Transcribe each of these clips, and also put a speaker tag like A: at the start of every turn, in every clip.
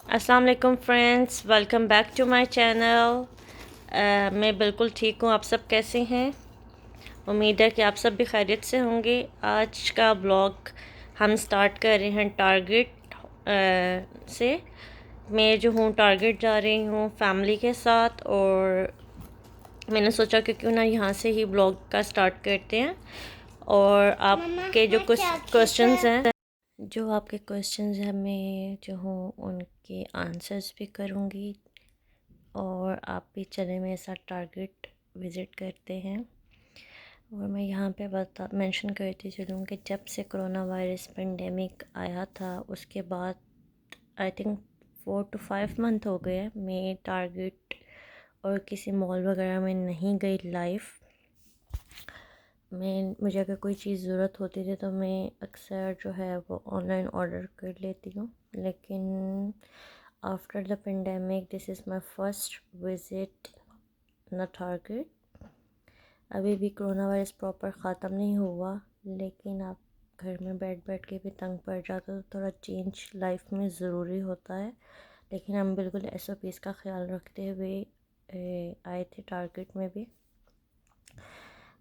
A: अस्सलाम वालेकुम friends, welcome back to my channel. मैं बिल्कुल ठीक हूँ। आप सब कैसे हैं? उम्मीद है कि आप सब भी खैरियत से होंगे। आज का ब्लॉग हम स्टार्ट कर रहे हैं टारगेट से। मैं जो हूँ टारगेट जा रही हूँ फैमिली के साथ, और मैंने सोचा कि क्यों ना यहाँ से ही ब्लॉग का स्टार्ट करते हैं। और आपके जो कुछ क्वेश्चंस हैं मैं जो हूँ उनके आंसर्स भी करूँगी। और आप भी चले मेरे साथ टारगेट विज़िट करते हैं। और मैं यहाँ पे मेंशन करती चलूँ कि जब से कोरोना वायरस पेंडेमिक आया था उसके बाद आई थिंक 4 to 5 मंथ हो गए मैं टारगेट और किसी मॉल वगैरह में नहीं गई लाइव। मुझे अगर कोई चीज़ ज़रूरत होती थी तो मैं अक्सर जो है वो ऑनलाइन ऑर्डर कर लेती हूँ, लेकिन after the pandemic this is my first visit न टारगेट। अभी भी कोरोना वायरस प्रॉपर ख़त्म नहीं हुआ, लेकिन आप घर में बैठ बैठ के भी तंग पड़ जाते हो, तो थोड़ा चेंज लाइफ में ज़रूरी होता है। लेकिन हम बिल्कुल SOPs का ख्याल रखते हुए आए थे टारगेट में भी।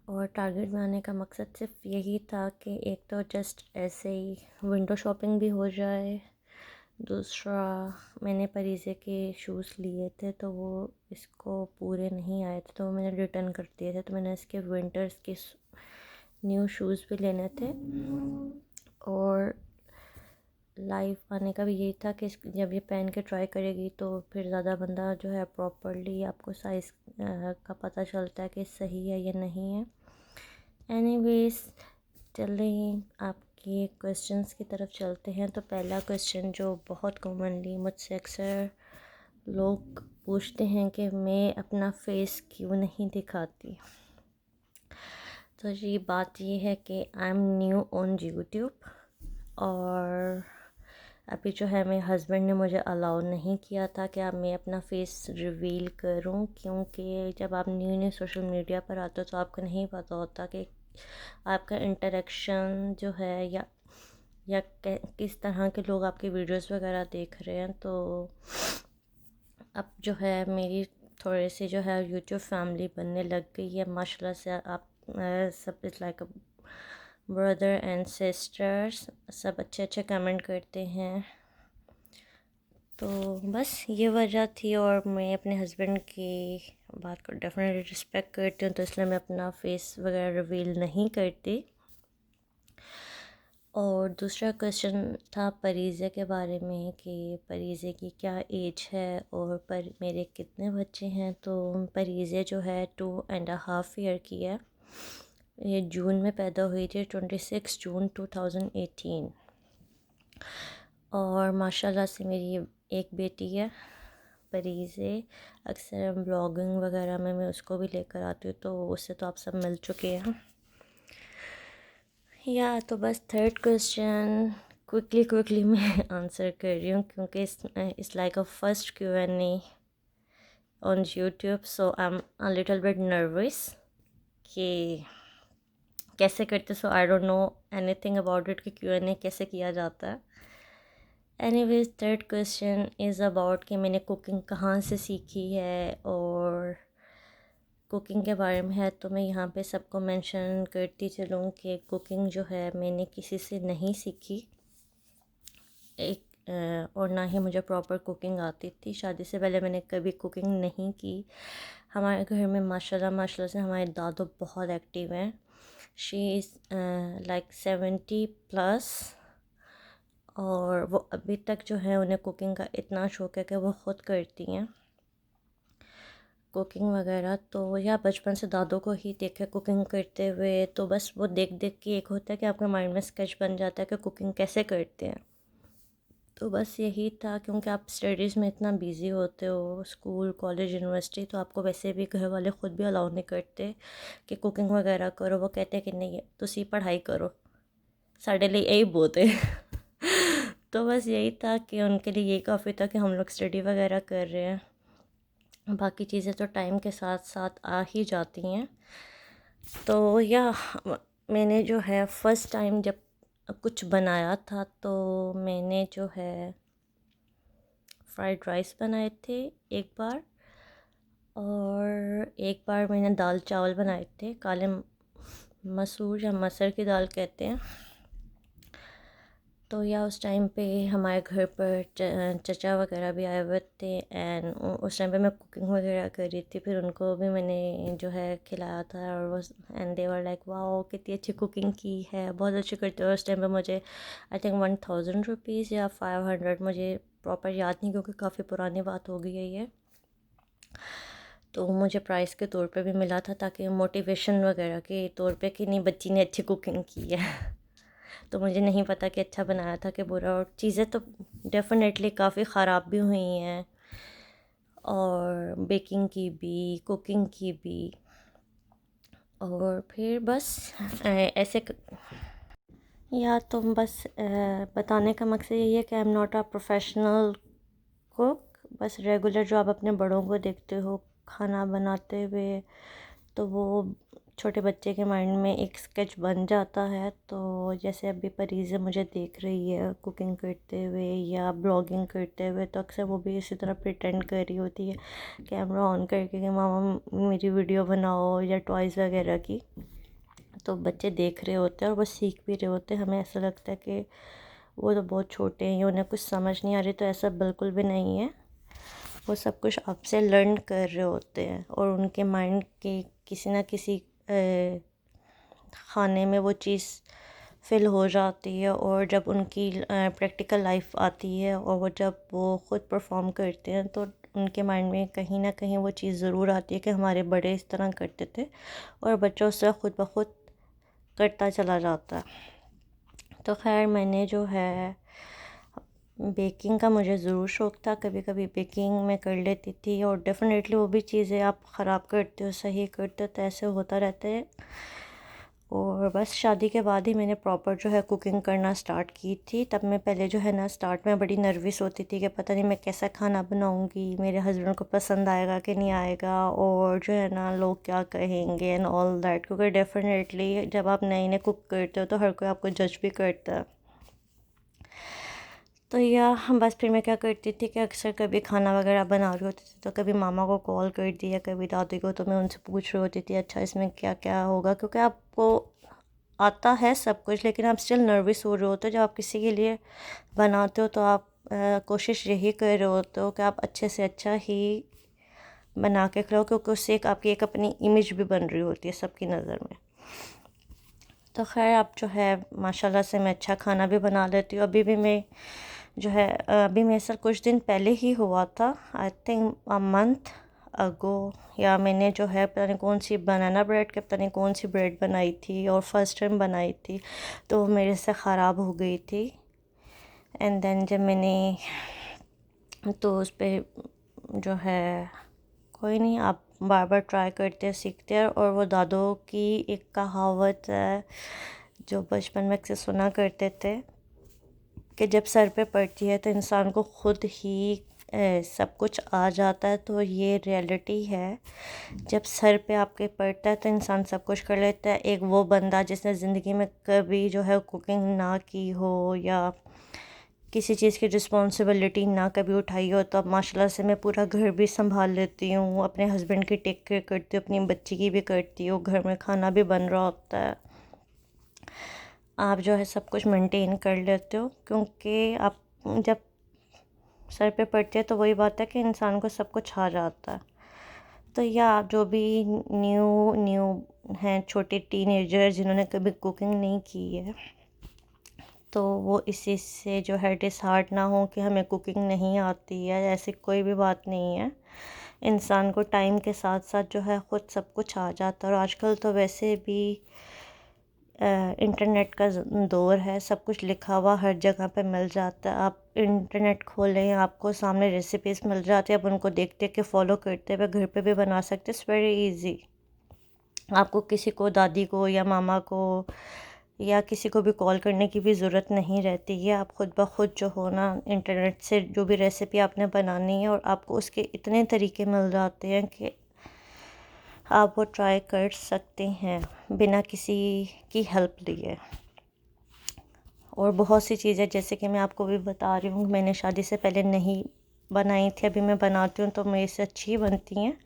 A: और टारगेट में आने का मकसद सिर्फ यही था कि एक तो जस्ट ऐसे ही विंडो शॉपिंग भी हो जाए, दूसरा मैंने परीज़े के शूज़ लिए थे तो वो इसको पूरे नहीं आए थे तो मैंने रिटर्न कर दिए थे, तो मैंने इसके विंटर्स के न्यू शूज़ भी लेने थे। और लाइव आने का भी यही था कि जब ये पहन के ट्राई करेगी तो फिर ज़्यादा बंदा जो है प्रॉपरली आपको साइज़ का पता चलता है कि सही है या नहीं है। एनीवेज, चल रही आपके क्वेश्चंस की तरफ चलते हैं। तो पहला क्वेश्चन जो बहुत कॉमनली मुझसे अक्सर लोग पूछते हैं कि मैं अपना फेस क्यों नहीं दिखाती। तो ये बात ये है कि I am new on YouTube, और अभी जो है मेरे हस्बैंड ने मुझे अलाउ नहीं किया था कि अब मैं अपना फेस रिवील करूं, क्योंकि जब आप न्यू न्यू सोशल मीडिया पर आते हो तो आपको नहीं पता होता कि आपका इंटरेक्शन जो है या किस तरह के लोग आपके वीडियोस वगैरह देख रहे हैं। तो अब जो है मेरी थोड़े से जो है यूट्यूब फैमिली बनने लग गई है माशाल्लाह से। आप सब is like brother and sisters, सब अच्छे अच्छे कमेंट करते हैं। तो बस ये वजह थी, और मैं अपने हस्बैंड की बात को डेफिनेटली रिस्पेक्ट करती हूँ, तो इसलिए मैं अपना फेस वगैरह रिवील नहीं करती। और दूसरा क्वेश्चन था परीज़े के बारे में कि परीज़े की क्या एज है और पर मेरे कितने बच्चे हैं। तो परीज़े जो है 2.5 ईयर की है। ये जून में पैदा हुई थी, 26 जून 2018। और माशाल्लाह से मेरी एक बेटी है परीज़े। अक्सर हम ब्लॉगिंग वगैरह में मैं उसको भी लेकर आती हूँ, तो उससे तो आप सब मिल चुके हैं। तो बस थर्ड क्वेश्चन क्विकली मैं आंसर कर रही हूँ, क्योंकि it's like a first Q&A on YouTube, so I am a little bit nervous कि कैसे करते। So I don't know anything about it कि Q&A कैसे किया जाता है। Anyways, third question is about कि मैंने कुकिंग कहाँ से सीखी है, और कुकिंग के बारे में है तो मैं यहाँ पे सबको मेंशन करती चलूँ कि कुकिंग जो है मैंने किसी से नहीं सीखी, और ना ही मुझे प्रॉपर कुकिंग आती थी। शादी से पहले मैंने कभी कुकिंग नहीं की। हमारे घर में माशाल्लाह से हमारे दादू बहुत एक्टिव हैं। शी इज़ लाइक 70+, और वो अभी तक जो है उन्हें कुकिंग का इतना शौक़ है कि वो ख़ुद करती हैं कुकिंग वगैरह। तो या बचपन से दादू को ही देखा कुकिंग करते हुए, तो बस वो देख देख के एक होता है कि आपके माइंड में स्केच बन जाता है कि कुकिंग कैसे करते हैं। तो बस यही था, क्योंकि आप स्टडीज़ में इतना बिज़ी होते हो, स्कूल कॉलेज यूनिवर्सिटी, तो आपको वैसे भी घर वाले ख़ुद भी अलाउ नहीं करते कि कुकिंग वगैरह करो। वो कहते हैं कि नहीं तुसी पढ़ाई करो, साढ़े लिए यही बहुत है। तो बस यही था कि उनके लिए यही काफ़ी था कि हम लोग स्टडी वगैरह कर रहे हैं। बाकी चीज़ें तो टाइम के साथ साथ आ ही जाती हैं। तो मैंने जो है फ़र्स्ट टाइम जब कुछ बनाया था, तो मैंने जो है फ्राइड राइस बनाए थे एक बार, और एक बार मैंने दाल चावल बनाए थे, काले मसूर या मसर की दाल कहते हैं। तो या उस टाइम पे हमारे घर पर चचा वगैरह भी आए हुए थे, एंड उस टाइम पे मैं कुकिंग वगैरह कर रही थी, फिर उनको भी मैंने जो है खिलाया था, और वो and they were like wow कितनी अच्छी कुकिंग की है, बहुत अच्छी करते हो। उस टाइम पे मुझे आई थिंक 1000 रुपीज़ या 500, मुझे प्रॉपर याद नहीं क्योंकि काफ़ी पुरानी बात हो गई है ये। तो मुझे प्राइज़ के तौर पे भी मिला था, ताकि मोटिवेशन वगैरह के तौर पे कि नहीं बच्ची ने अच्छी कुकिंग की है। तो मुझे नहीं पता कि अच्छा बनाया था कि बुरा, और चीज़ें तो डेफ़िनेटली काफ़ी ख़राब भी हुई हैं, और बेकिंग की भी, कुकिंग की भी। और फिर बस ऐसे या तुम बस बताने का मकसद यही है कि I am not a professional cook. बस रेगुलर जो आप अपने बड़ों को देखते हो खाना बनाते हुए, तो वो छोटे बच्चे के माइंड में एक स्केच बन जाता है। तो जैसे अभी परीज़ मुझे देख रही है कुकिंग करते हुए या ब्लॉगिंग करते हुए, तो अक्सर वो भी इसी तरह प्रिटेंड कर रही होती है कैमरा ऑन करके कि मामा मेरी वीडियो बनाओ, या टॉयज़ वगैरह की। तो बच्चे देख रहे होते हैं और वो सीख भी रहे होते हैं। हमें ऐसा लगता है कि वो तो बहुत छोटे हैं, उन्हें कुछ समझ नहीं आ रही, तो ऐसा बिल्कुल भी नहीं है। वो सब कुछ आपसे लर्न कर रहे होते हैं, और उनके माइंड के किसी ना किसी खाने में वो चीज़ फिल हो जाती है। और जब उनकी प्रैक्टिकल लाइफ आती है और वो जब वो ख़ुद परफॉर्म करते हैं, तो उनके माइंड में कहीं ना कहीं वो चीज़ ज़रूर आती है कि हमारे बड़े इस तरह करते थे, और बच्चा उससे ख़ुद ब खुद करता चला जाता है। तो खैर मैंने जो है बेकिंग का मुझे ज़रूर शौक़ था, कभी कभी बेकिंग मैं कर लेती थी, और डेफ़िनेटली वो भी चीज़ें आप ख़राब करते हो सही करते हो, तो ऐसे होता रहता है। और बस शादी के बाद ही मैंने प्रॉपर जो है कुकिंग करना स्टार्ट की थी। तब मैं पहले जो है ना स्टार्ट में बड़ी नर्वस होती थी कि पता नहीं मैं कैसा खाना बनाऊंगी, मेरे हस्बैंड को पसंद आएगा कि नहीं आएगा, और जो है ना लोग क्या कहेंगे एंड ऑल दैट। क्योंकि डेफ़िनेटली जब आप नए नए कुक करते हो तो हर कोई आपको जज भी करता है। तो या बस फिर मैं क्या करती थी कि अक्सर कभी खाना वगैरह बना रही होती थी, तो कभी मामा को कॉल कर दिया, कभी दादी को, तो मैं उनसे पूछ रही होती थी अच्छा इसमें क्या क्या होगा। क्योंकि आपको आता है सब कुछ, लेकिन आप स्टिल नर्वस हो रहे होते हो। जब आप किसी के लिए बनाते हो तो आप कोशिश यही कर रहे होते हो कि आप अच्छे से अच्छा ही बना के खिलाओ, क्योंकि उससे एक आपकी एक अपनी इमेज भी बन रही होती है सबकी नज़र में। तो खैर अब जो है माशाल्लाह से मैं अच्छा खाना भी बना लेती हूँ। अभी भी मैं जो है अभी मेरे साथ कुछ दिन पहले ही हुआ था, I think a month ago, या मैंने जो है पता नहीं कौन सी बनाना ब्रेड के पता नहीं कौन सी ब्रेड बनाई थी, और फर्स्ट टाइम बनाई थी, तो वो मेरे से ख़राब हो गई थी। एंड देन जब मैंने तो उस पर जो है कोई नहीं, आप बार बार ट्राई करते हैं सीखते हैं। और वो दादों की एक कहावत है जो बचपन में अक्सर सुना करते थे कि जब सर पे पड़ती है तो इंसान को खुद ही सब कुछ आ जाता है। तो ये रियलिटी है, जब सर पे आपके पड़ता है तो इंसान सब कुछ कर लेता है। एक वो बंदा जिसने ज़िंदगी में कभी जो है कुकिंग ना की हो या किसी चीज़ की रिस्पॉन्सिबिलिटी ना कभी उठाई हो, तो अब माशाल्लाह से मैं पूरा घर भी संभाल लेती हूँ, अपने हस्बैंड की टेक केयर करती हूँ, अपनी बच्ची की भी करती हूँ, घर में खाना भी बन रहा होता है। आप जो है सब कुछ मेंटेन कर लेते हो, क्योंकि आप जब सर पे पड़ते हैं तो वही बात है कि इंसान को सब कुछ आ जाता है। तो या जो भी न्यू न्यू हैं छोटे टीनेजर जिन्होंने कभी कुकिंग नहीं की है, तो वो इसी से जो है डिसहार्ट ना हो कि हमें कुकिंग नहीं आती है, ऐसी कोई भी बात नहीं है। इंसान को टाइम के साथ साथ जो है ख़ुद सब कुछ आ जाता है। और आजकल तो वैसे भी इंटरनेट का दौर है, सब कुछ लिखा हुआ हर जगह पे मिल जाता है। आप इंटरनेट खोलें आपको सामने रेसिपीज़ मिल जाती है, आप उनको देखते के फॉलो करते हुए घर पे भी बना सकते हैं। It's very easy. आपको किसी को दादी को या मामा को या किसी को भी कॉल करने की भी ज़रूरत नहीं रहती है। आप ख़ुद ब खुद जो हो ना इंटरनेट से जो भी रेसिपी आपने बनानी है, और आपको उसके इतने तरीके मिल जाते हैं कि आप वो ट्राई कर सकते हैं बिना किसी की हेल्प लिए। और बहुत सी चीज़ें जैसे कि मैं आपको भी बता रही हूँ, मैंने शादी से पहले नहीं बनाई थी, अभी मैं बनाती हूँ तो मेरे से अच्छी बनती हैं।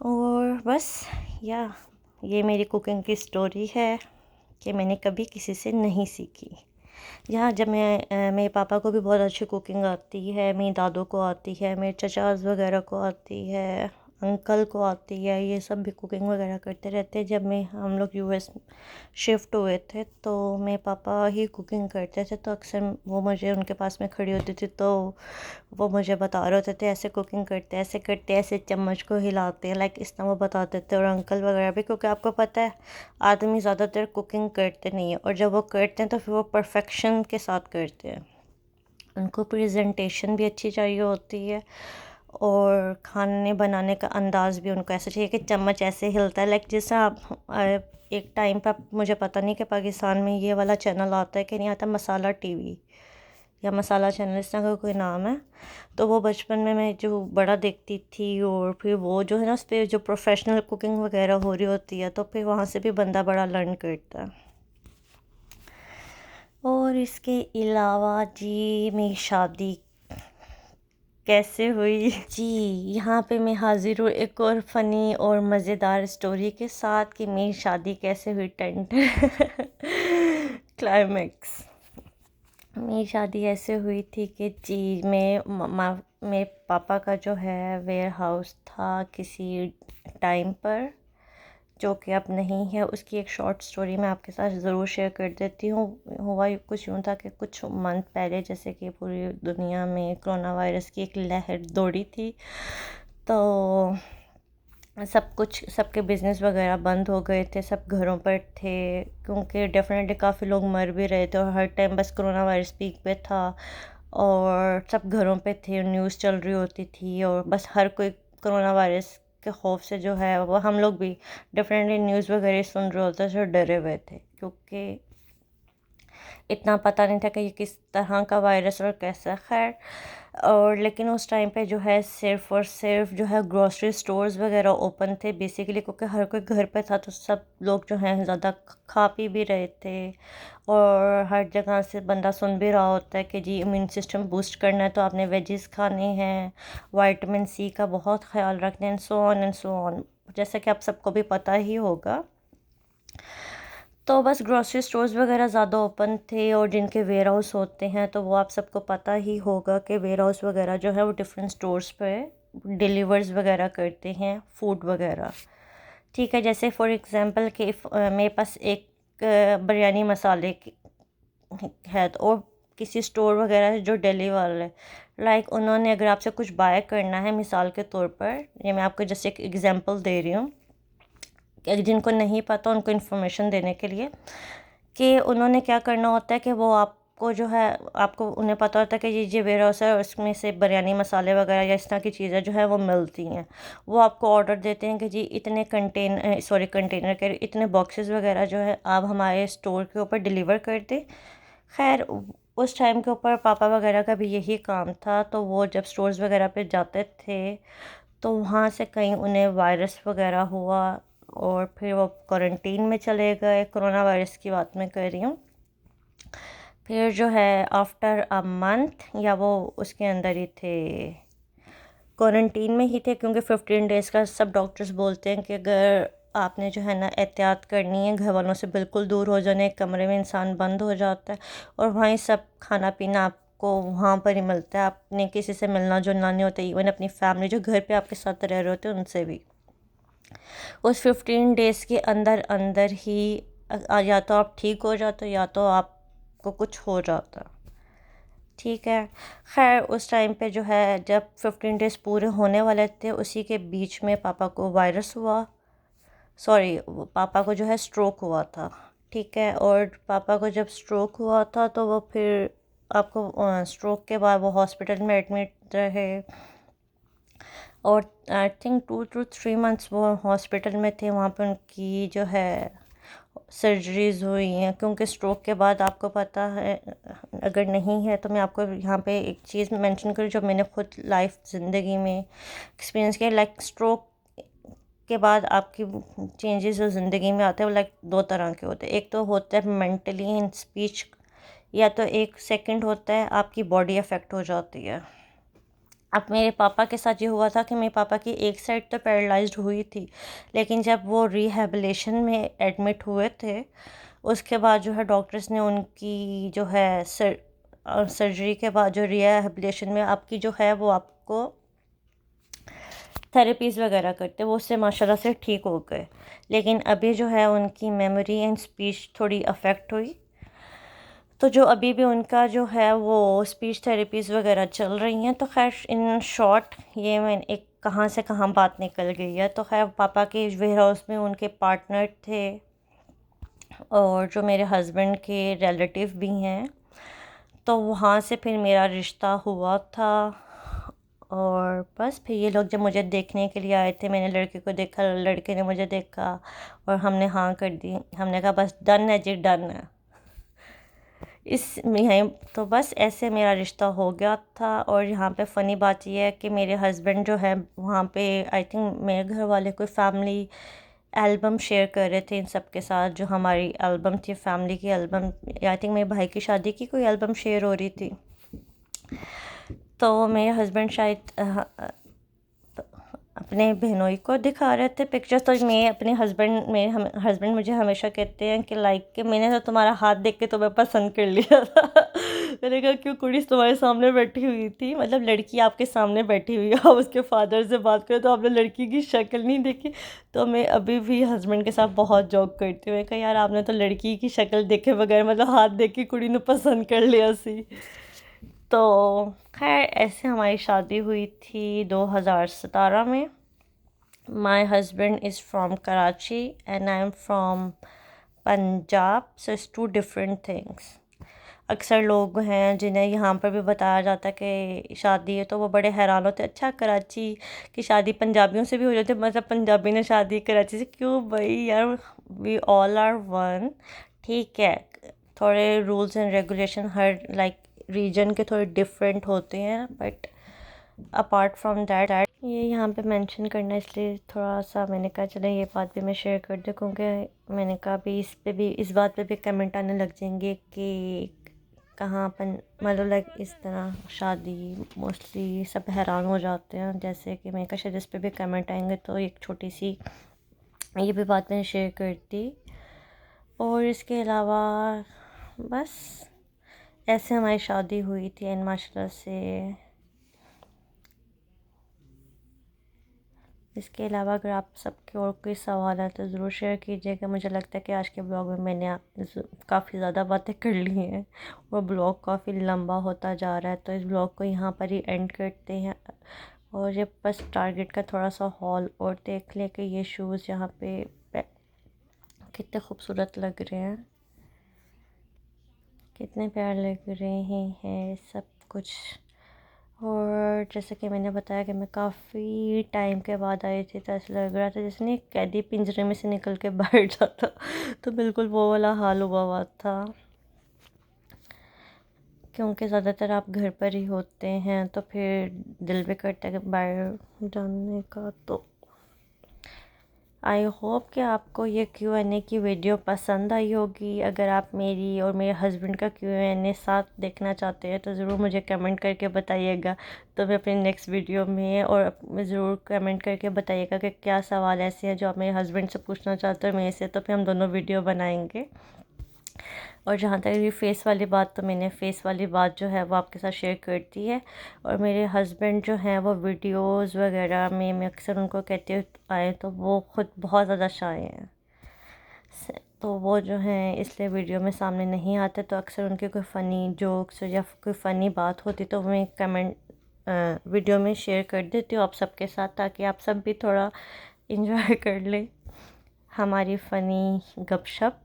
A: और बस ये मेरी कुकिंग की स्टोरी है कि मैंने कभी किसी से नहीं सीखी। जब मेरे पापा को भी बहुत अच्छी कुकिंग आती है, मेरी दादों को आती है, मेरे चचास वगैरह को आती है, अंकल को आती है, ये सब भी कुकिंग वगैरह करते रहते हैं। जब हम लोग यूएस शिफ्ट हुए थे तो मेरे पापा ही कुकिंग करते थे, तो अक्सर वो मुझे उनके पास में खड़ी होती थी तो वो मुझे बता रहे होते थे ऐसे कुकिंग करते हैं, ऐसे करते हैं, ऐसे चम्मच को हिलाते हैं, लाइक इस तरह वो बताते थे। और अंकल वगैरह भी, क्योंकि आपको पता है आदमी ज़्यादातर कुकिंग करते नहीं है, और जब वो करते हैं तो फिर वो परफेक्शन के साथ करते हैं। उनको प्रेजेंटेशन भी अच्छी चाहिए होती है और खाने बनाने का अंदाज़ भी उनको ऐसा चाहिए कि चम्मच ऐसे हिलता है, लाइक जैसे एक टाइम पर मुझे पता नहीं कि पाकिस्तान में ये वाला चैनल आता है कि नहीं आता, मसाला टीवी या मसाला चैनल इस तरह का कोई नाम है। तो वो बचपन में मैं जो बड़ा देखती थी, और फिर वो जो है ना उस पर जो प्रोफेशनल कुकिंग वगैरह हो रही होती है, तो फिर वहाँ से भी बंदा बड़ा लर्न करता है। और इसके अलावा जी मेरी शादी कैसे हुई जी, यहाँ पे मैं हाजिर हूँ एक और फ़नी और मज़ेदार स्टोरी के साथ कि मेरी शादी कैसे हुई। क्लाइमेक्स। मेरी शादी ऐसे हुई थी कि जी मेरे पापा का जो है वेयर हाउस था किसी टाइम पर, जो कि अब नहीं है। उसकी एक शॉर्ट स्टोरी मैं आपके साथ ज़रूर शेयर कर देती हूँ। हुआ कुछ यूँ था कि कुछ मंथ पहले जैसे कि पूरी दुनिया में कोरोना वायरस की एक लहर दौड़ी थी, तो सबके बिज़नेस वगैरह बंद हो गए थे, सब घरों पर थे, क्योंकि डेफिनेटली काफ़ी लोग मर भी रहे थे और हर टाइम बस कोरोना वायरस पीक पे था और सब घरों पे थे, न्यूज़ चल रही होती थी और बस हर कोई कोरोना वायरस के खौफ से जो है वो हम लोग भी डेफिनेटली न्यूज़ वगैरह सुन रहे होते थे और डरे हुए थे, क्योंकि इतना पता नहीं था कि ये किस तरह का वायरस और कैसा। खैर, और लेकिन उस टाइम पे जो है सिर्फ़ और सिर्फ जो है ग्रॉसरी स्टोर्स वगैरह ओपन थे बेसिकली, क्योंकि हर कोई घर पे था तो सब लोग जो हैं ज़्यादा खा पी भी रहे थे और हर जगह से बंदा सुन भी रहा होता है कि जी इम्यून सिस्टम बूस्ट करना है तो आपने वेजिस खाने हैं, विटामिन सी का बहुत ख्याल रखना है, and so on and so on, जैसा कि आप सबको भी पता ही होगा। तो बस ग्रॉसरी स्टोर्स वगैरह ज़्यादा ओपन थे और जिनके वेयर हाउस होते हैं तो वो आप सबको पता ही होगा कि वेयर हाउस वगैरह जो है वो डिफरेंट स्टोर्स पे डिलीवर्स वगैरह करते हैं फूड वगैरह। ठीक है, जैसे फॉर एग्ज़ाम्पल कि मेरे पास एक बिरयानी मसाले है तो और किसी स्टोर वगैरह जो दिल्ली वाले, लाइक उन्होंने अगर आपसे कुछ बाय करना है, मिसाल के तौर पर ये मैं आपको जैसे एक एग्ज़ाम्पल दे रही हूँ कि जिनको नहीं पता उनको इन्फॉर्मेशन देने के लिए, कि उन्होंने क्या करना होता है कि वो आपको जो है आपको उन्हें पता होता है कि ये वेयर हाउस है और उसमें से बिरयानी मसाले वगैरह या इस तरह की चीज़ें जो है वो मिलती हैं। वो आपको ऑर्डर देते हैं कि जी इतने कंटेनर के इतने बॉक्सेस वगैरह जो है आप हमारे स्टोर के ऊपर डिलीवर कर दें। खैर, उस टाइम के ऊपर पापा वगैरह का भी यही काम था, तो वो जब स्टोर्स वगैरह पे जाते थे तो वहाँ से कहीं उन्हें वायरस वगैरह हुआ और फिर वो क्वारंटीन में चले गए। कोरोना वायरस की बात मैं कर रही हूँ। फिर जो है आफ्टर अ मंथ या वो उसके अंदर ही थे, क्वारंटीन में ही थे, क्योंकि 15 डेज़ का सब डॉक्टर्स बोलते हैं कि अगर आपने जो है ना एहतियात करनी है, घर वालों से बिल्कुल दूर हो जाना है, एक कमरे में इंसान बंद हो जाता है और वहीं सब खाना पीना आपको वहाँ पर ही मिलता है, आपने किसी से मिलना जुलना नहीं होता, इवन अपनी फैमिली जो घर पे आपके साथ रह रहे होते हैं उनसे भी। उस 15 डेज़ के अंदर अंदर ही या तो आप ठीक हो जाते या तो आपको कुछ हो जाता। ठीक है, खैर उस टाइम पे जो है जब 15 डेज़ पूरे होने वाले थे उसी के बीच में पापा को वायरस हुआ, सॉरी पापा को जो है स्ट्रोक हुआ था। ठीक है, और पापा को जब स्ट्रोक हुआ था तो वो फिर आपको स्ट्रोक के बाद वो हॉस्पिटल में एडमिट रहे और आई थिंक 2 to 3 months वो हॉस्पिटल में थे। वहाँ पे उनकी जो है सर्जरीज़ हुई हैं, क्योंकि स्ट्रोक के बाद आपको पता है, अगर नहीं है तो मैं आपको यहाँ पे एक चीज़ मेंशन करूँ जो मैंने खुद लाइफ ज़िंदगी में एक्सपीरियंस किया। लाइक स्ट्रोक के बाद आपकी चेंजेस जो ज़िंदगी में आते हैं वो लाइक 2 तरह के होते हैं। एक तो होता है मेंटली इन स्पीच, या तो एक सेकंड होता है आपकी बॉडी अफेक्ट हो जाती है। अब मेरे पापा के साथ ये हुआ था कि मेरे पापा की एक साइड तो पैरालाइज्ड हुई थी, लेकिन जब वो रिहैबिलिटेशन में एडमिट हुए थे उसके बाद जो है डॉक्टर्स ने उनकी जो है सर्जरी के बाद जो रिहैबिलिटेशन में आपकी जो है वो आपको थेरेपीज़ वगैरह करते वो उससे माशाल्लाह से ठीक हो गए। लेकिन अभी जो है उनकी मेमोरी एंड स्पीच थोड़ी अफेक्ट हुई, तो जो अभी भी उनका जो है वो स्पीच थेरेपीज़ वगैरह चल रही हैं। तो खैर इन शॉर्ट ये मैं एक कहाँ से कहाँ बात निकल गई है। तो खैर पापा के वेयर हाउस में उनके पार्टनर थे और जो मेरे हस्बैंड के रिलेटिव भी हैं, तो वहाँ से फिर मेरा रिश्ता हुआ था। और बस फिर ये लोग जब मुझे देखने के लिए आए थे, मैंने लड़के को देखा, लड़के ने मुझे देखा और हमने हाँ कर दी। हमने कहा बस डन है जी, डन है इस यहीं। तो बस ऐसे मेरा रिश्ता हो गया था। और यहाँ पे फ़नी बात यह है कि मेरे हस्बैंड जो है वहाँ पे आई थिंक मेरे घर वाले कोई फैमिली एल्बम शेयर कर रहे थे इन सब के साथ, जो हमारी एल्बम थी फैमिली की एल्बम, आई थिंक मेरे भाई की शादी की कोई एल्बम शेयर हो रही थी। तो मेरे हस्बैंड शायद अपने बहनोई को दिखा रहे थे पिक्चर्स। तो मैं अपने मेरे हस्बैंड मुझे हमेशा कहते हैं कि लाइक कि मैंने तो तुम्हारा हाथ देख के तुम्हें पसंद कर लिया था। मैंने कहा क्यों, कुड़ी तुम्हारे सामने बैठी हुई थी, मतलब लड़की आपके सामने बैठी हुई है, आप उसके फादर से बात करें तो आपने लड़की की शक्ल नहीं देखी। तो मैं अभी भी हस्बैंड के साथ बहुत जोक करती हूँ, मैं कहा यार आपने तो लड़की की शक्ल देखे बगैर मतलब हाथ देख के कुड़ी ने पसंद कर लिया सी। तो खैर ऐसे हमारी शादी हुई थी 2017 में। My husband is from Karachi and I'm from Punjab, so it's two different things. अक्सर लोग हैं जिन्हें यहाँ पर भी बताया जाता है कि शादी है तो वो बड़े हैरान होते हैं, अच्छा कराची की शादी पंजाबियों से भी हो जाती है, मतलब पंजाबी ने शादी कराची से क्यों भाई यार, वी ऑल आर वन। ठीक है, थोड़े रूल्स एंड रेगुलेशन हर लाइक रीजन के थोड़े डिफरेंट होते हैं, बट अपार्ट फ्रॉम दैट ये यहाँ पे मेंशन करना इसलिए थोड़ा सा मैंने कहा चलो ये बात भी मैं शेयर कर दूँ, क्योंकि मैंने कहा भी इस बात पे भी कमेंट आने लग जाएंगे कि कहाँ अपन मतलब लाइक इस तरह शादी मोस्टली सब हैरान हो जाते हैं। जैसे कि मैं कहा शायद इस पे भी कमेंट आएंगे, तो एक छोटी सी ये भी बात मैंने शेयर कर दी। और इसके अलावा बस ऐसे हमारी शादी हुई थी एंड माशाल्लाह से। इसके अलावा अगर आप सबके और कोई सवाल है तो ज़रूर शेयर कीजिएगा। मुझे लगता है कि आज के ब्लॉग में मैंने काफ़ी ज़्यादा बातें कर ली हैं और ब्लॉग काफ़ी लंबा होता जा रहा है, तो इस ब्लॉग को यहाँ पर ही एंड करते हैं। और ये बस टारगेट का थोड़ा सा हॉल और देख लें कि ये शूज़ यहाँ पे कितने खूबसूरत लग रहे हैं, कितने प्यारे लग रहे हैं सब कुछ। और जैसे कि मैंने बताया कि मैं काफ़ी टाइम के बाद आई थी, तो ऐसा लग रहा था जैसे नहीं कैदी पिंजरे में से निकल के बाहर जाता, तो बिल्कुल वो वाला हाल हुआ हुआ था। क्योंकि ज़्यादातर आप घर पर ही होते हैं तो फिर दिल भी करता है कि बाहर जाने का। तो आई होप कि आपको ये Q&A की वीडियो पसंद आई होगी। अगर आप मेरी और मेरे हस्बैंड का Q&A साथ देखना चाहते हैं तो ज़रूर मुझे कमेंट करके बताइएगा, तो मैं अपनी नेक्स्ट वीडियो में और ज़रूर कमेंट करके बताइएगा कि क्या सवाल ऐसे हैं जो आप मेरे हस्बैंड से पूछना चाहते हो मेरे से, तो फिर हम दोनों वीडियो बनाएंगे। और जहाँ तक ये फ़ेस वाली बात, तो मैंने फ़ेस वाली बात जो है वो आपके साथ शेयर कर दी है। और मेरे हस्बैंड जो हैं वो वीडियोस वगैरह में मैं अक्सर उनको कहती आए तो वो ख़ुद बहुत ज़्यादा शाय हैं, तो वो जो हैं इसलिए वीडियो में सामने नहीं आते। तो अक्सर उनके कोई फ़नी जोक्स या कोई फ़नी बात होती तो मैं कमेंट वीडियो में शेयर कर देती हूँ आप सबके साथ, ताकि आप सब भी थोड़ा इंजॉय कर लें हमारी फ़नी गपशप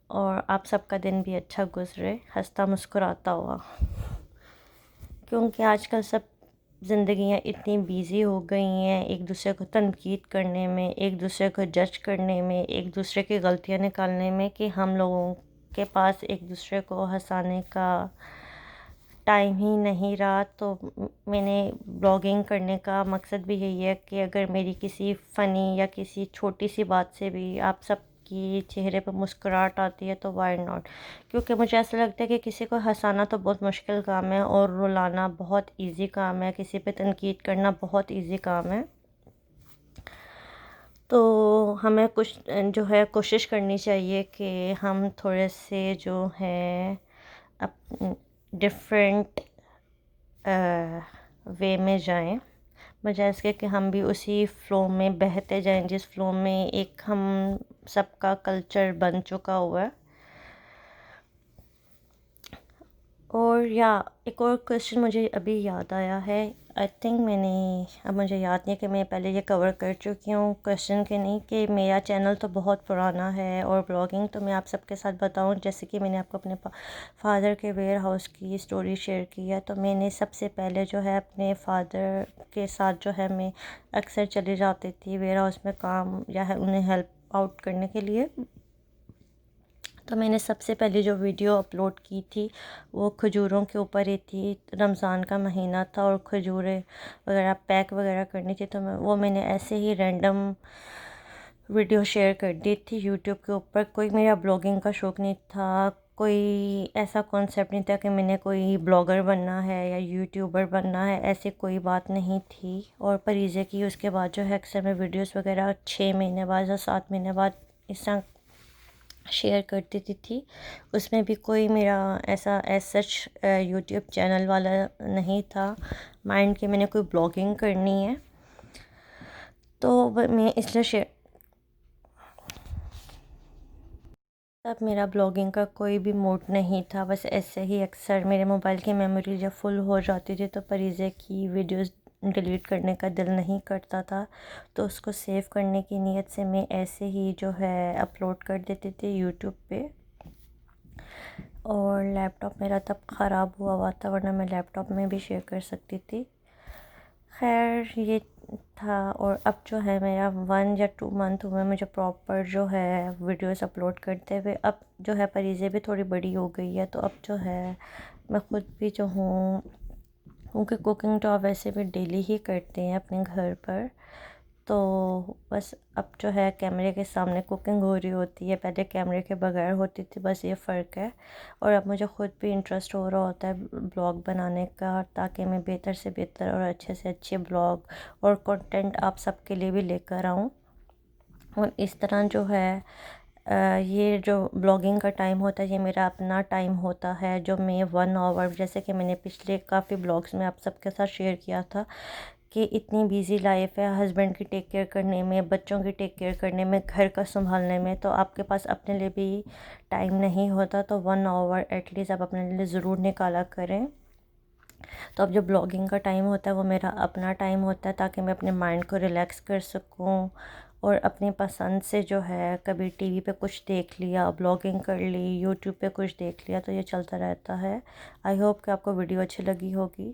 A: और आप सबका दिन भी अच्छा गुजरे हंसता मुस्कुराता हुआ। क्योंकि आजकल सब ज़िंदगियाँ इतनी बिज़ी हो गई हैं एक दूसरे को तनकीद करने में, एक दूसरे को जज करने में, एक दूसरे की गलतियाँ निकालने में, कि हम लोगों के पास एक दूसरे को हंसाने का टाइम ही नहीं रहा। तो मैंने ब्लॉगिंग करने का मकसद भी यही है कि अगर मेरी किसी फ़नी या किसी छोटी सी बात से भी आप सब की चेहरे पे मुस्कुराहट आती है तो वाई नॉट। क्योंकि मुझे ऐसा लगता है कि किसी को हंसाना तो बहुत मुश्किल काम है और रुलाना बहुत इजी काम है, किसी पे तनकीद करना बहुत इजी काम है। तो हमें कुछ जो है कोशिश करनी चाहिए कि हम थोड़े से जो है अप डिफरेंट वे में जाएं, बजाय इसके कि हम भी उसी फ़्लो में बहते जाएं जिस फ़्लो में एक हम सबका कल्चर बन चुका हुआ है। और या एक और क्वेश्चन मुझे अभी याद आया है, आई थिंक मैंने, अब मुझे याद नहीं कि मैं पहले ये कवर कर चुकी हूँ क्वेश्चन के नहीं, कि मेरा चैनल तो बहुत पुराना है और ब्लॉगिंग तो मैं आप सबके साथ बताऊँ, जैसे कि मैंने आपको अपने फादर के वेयर हाउस की स्टोरी शेयर की है। तो मैंने सबसे पहले जो है अपने फादर के साथ जो है मैं अक्सर चली जाती थी वेयर हाउस में काम या है उन्हें हेल्प आउट करने के लिए। तो मैंने सबसे पहले जो वीडियो अपलोड की थी वो खजूरों के ऊपर ही थी। रमज़ान का महीना था और खजूरें वगैरह पैक वगैरह करनी थी, तो मैंने ऐसे ही रैंडम वीडियो शेयर कर दी थी यूट्यूब के ऊपर। कोई मेरा ब्लॉगिंग का शौक़ नहीं था, कोई ऐसा कॉन्सेप्ट नहीं था कि मैंने कोई ब्लॉगर बनना है या यूट्यूबर बनना है, ऐसी कोई बात नहीं थी। और परीजे की उसके बाद जो है अक्सर मैं वीडियोस वगैरह 6 महीने बाद या 7 महीने बाद इस तरह शेयर कर देती थी। उसमें भी कोई मेरा ऐसा सच यूट्यूब चैनल वाला नहीं था माइंड कि मैंने कोई ब्लॉगिंग करनी है। तो मैं इसलिए शेयर, तब मेरा ब्लॉगिंग का कोई भी मूड नहीं था, बस ऐसे ही अक्सर मेरे मोबाइल की मेमोरी जब फुल हो जाती थी तो परीजे की वीडियोस डिलीट करने का दिल नहीं करता था, तो उसको सेव करने की नीयत से मैं ऐसे ही जो है अपलोड कर देती थी यूट्यूब पे। और लैपटॉप मेरा तब ख़राब हुआ था, वरना मैं लैपटॉप में भी शेयर कर सकती थी। खैर ये था। और अब जो है मेरा 1 या 2 मंथ हुए मुझे प्रॉपर जो है वीडियोस अपलोड करते हुए। अब जो है परीज़ें भी थोड़ी बड़ी हो गई है, तो अब जो है मैं ख़ुद भी जो हूँ, क्योंकि कुकिंग तो आप वैसे भी डेली ही करते हैं अपने घर पर, तो बस अब जो है कैमरे के सामने कुकिंग हो रही होती है, पहले कैमरे के बगैर होती थी, बस ये फ़र्क है। और अब मुझे ख़ुद भी इंटरेस्ट हो रहा होता है ब्लॉग बनाने का, ताकि मैं बेहतर से बेहतर और अच्छे से अच्छे ब्लॉग और कंटेंट आप सबके लिए भी लेकर आऊँ। और इस तरह जो है ये जो ब्लॉगिंग का टाइम होता है ये मेरा अपना टाइम होता है, जो मैं 1 आवर, जैसे कि मैंने पिछले काफ़ी ब्लॉग्स में आप सबके साथ शेयर किया था कि इतनी बिज़ी लाइफ है, हस्बैंड की टेक केयर करने में, बच्चों की टेक केयर करने में, घर का संभालने में, तो आपके पास अपने लिए भी टाइम नहीं होता। तो 1 आवर एटलीस्ट आप अपने लिए ज़रूर निकाला करें। तो अब जो ब्लॉगिंग का टाइम होता है वो मेरा अपना टाइम होता है, ताकि मैं अपने माइंड को रिलैक्स कर सकूं और अपनी पसंद से जो है कभी टीवी पे कुछ देख लिया, ब्लॉगिंग कर ली, यूट्यूब पे कुछ देख लिया, तो ये चलता रहता है। आई होप कि आपको वीडियो अच्छी लगी होगी।